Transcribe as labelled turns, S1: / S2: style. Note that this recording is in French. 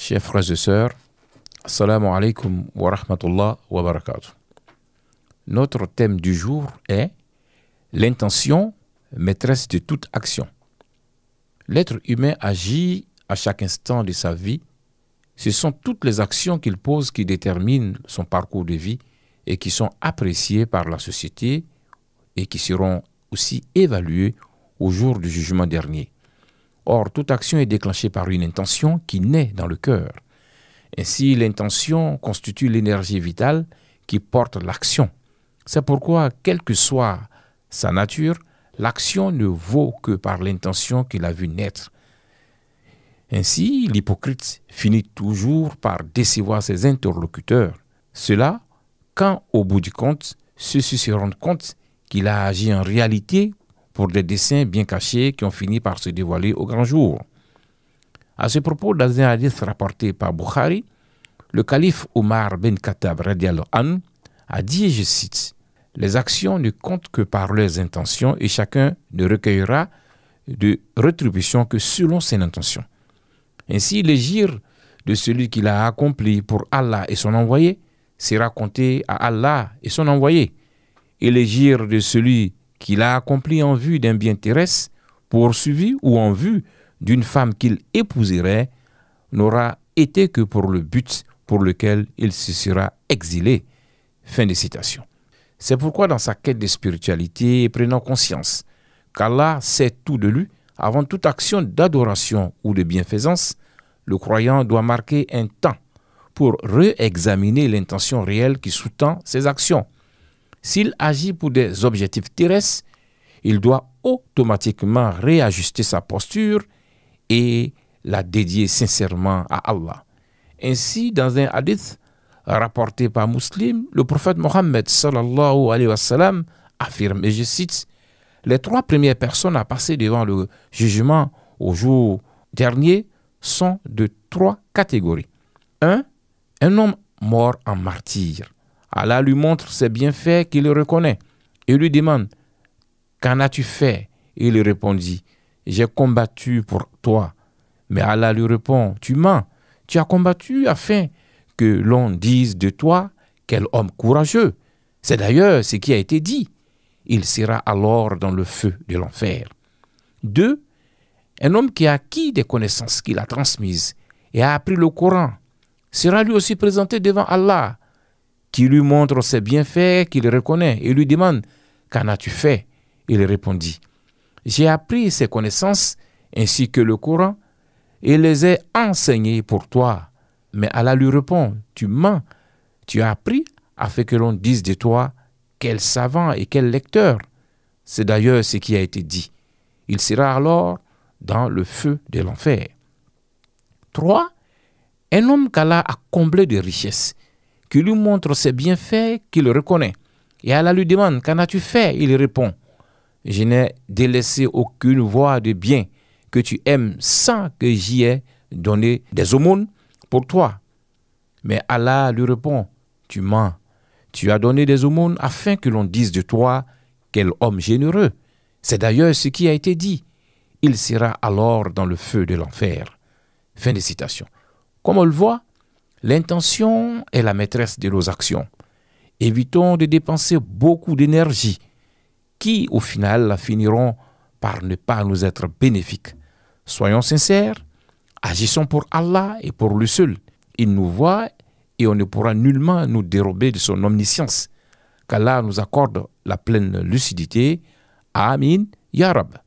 S1: Chers frères et sœurs, Assalamu alaikum wa rahmatullah wa barakatuh. Notre thème du jour est l'intention, maîtresse de toute action. L'être humain agit à chaque instant de sa vie. Ce sont toutes les actions qu'il pose qui déterminent son parcours de vie et qui sont appréciées par la société et qui seront aussi évaluées au jour du jugement dernier. Or, toute action est déclenchée par une intention qui naît dans le cœur. Ainsi, l'intention constitue l'énergie vitale qui porte l'action. C'est pourquoi, quelle que soit sa nature, l'action ne vaut que par l'intention qu'il a vu naître. Ainsi, l'hypocrite finit toujours par décevoir ses interlocuteurs. Cela, quand, au bout du compte, ceux-ci se rendent compte qu'il a agi en réalité pour des desseins bien cachés qui ont fini par se dévoiler au grand jour. À ce propos, dans un hadith rapporté par Bukhari, le calife Omar ben Khattab radiallahu anhu a dit, et je cite, « Les actions ne comptent que par leurs intentions et chacun ne recueillera de rétribution que selon ses intentions. Ainsi, l'égir de celui qui l'a accompli pour Allah et son envoyé sera compté à Allah et son envoyé, et l'égir de celui qu'il a accompli en vue d'un bien terrestre, poursuivi ou en vue d'une femme qu'il épouserait, n'aura été que pour le but pour lequel il se sera exilé. » Fin de citation. C'est pourquoi dans sa quête de spiritualité et prenant conscience qu'Allah sait tout de lui, avant toute action d'adoration ou de bienfaisance, le croyant doit marquer un temps pour réexaminer l'intention réelle qui sous-tend ses actions. S'il agit pour des objectifs terrestres, il doit automatiquement réajuster sa posture et la dédier sincèrement à Allah. Ainsi, dans un hadith rapporté par Muslim, le prophète Mohammed sallallahu alayhi wa sallam affirme, et je cite, « Les trois premières personnes à passer devant le jugement au jour dernier sont de trois catégories. 1. Un homme mort en martyr. Allah lui montre ses bienfaits qu'il reconnaît et lui demande « Qu'en as-tu fait ?» Il répondit « J'ai combattu pour toi. » Mais Allah lui répond « Tu mens, tu as combattu afin que l'on dise de toi quel homme courageux. C'est d'ailleurs ce qui a été dit. Il sera alors dans le feu de l'enfer. » 2. Un homme qui a acquis des connaissances qu'il a transmises et a appris le Coran sera lui aussi présenté devant Allah, qui lui montre ses bienfaits qu'il reconnaît et lui demande « Qu'en as-tu fait ?» Il répondit « J'ai appris ces connaissances ainsi que le Coran et les ai enseignées pour toi. » Mais Allah lui répond « Tu mens, tu as appris afin que l'on dise de toi quel savant et quel lecteur. » C'est d'ailleurs ce qui a été dit. Il sera alors dans le feu de l'enfer. 3. Un homme qu'Allah a comblé de richesses, qui lui montre ses bienfaits qu'il reconnaît. Et Allah lui demande « Qu'en as-tu fait ?» Il répond « Je n'ai délaissé aucune voie de bien que tu aimes sans que j'y ai donné des aumônes pour toi. » Mais Allah lui répond « Tu mens, tu as donné des aumônes afin que l'on dise de toi quel homme généreux. » C'est d'ailleurs ce qui a été dit. Il sera alors dans le feu de l'enfer. Fin de citation. Comme on le voit, l'intention est la maîtresse de nos actions. Évitons de dépenser beaucoup d'énergie qui, au final, finiront par ne pas nous être bénéfiques. Soyons sincères, agissons pour Allah et pour lui seul. Il nous voit et on ne pourra nullement nous dérober de son omniscience. Qu'Allah nous accorde la pleine lucidité. Amin, Ya Rab.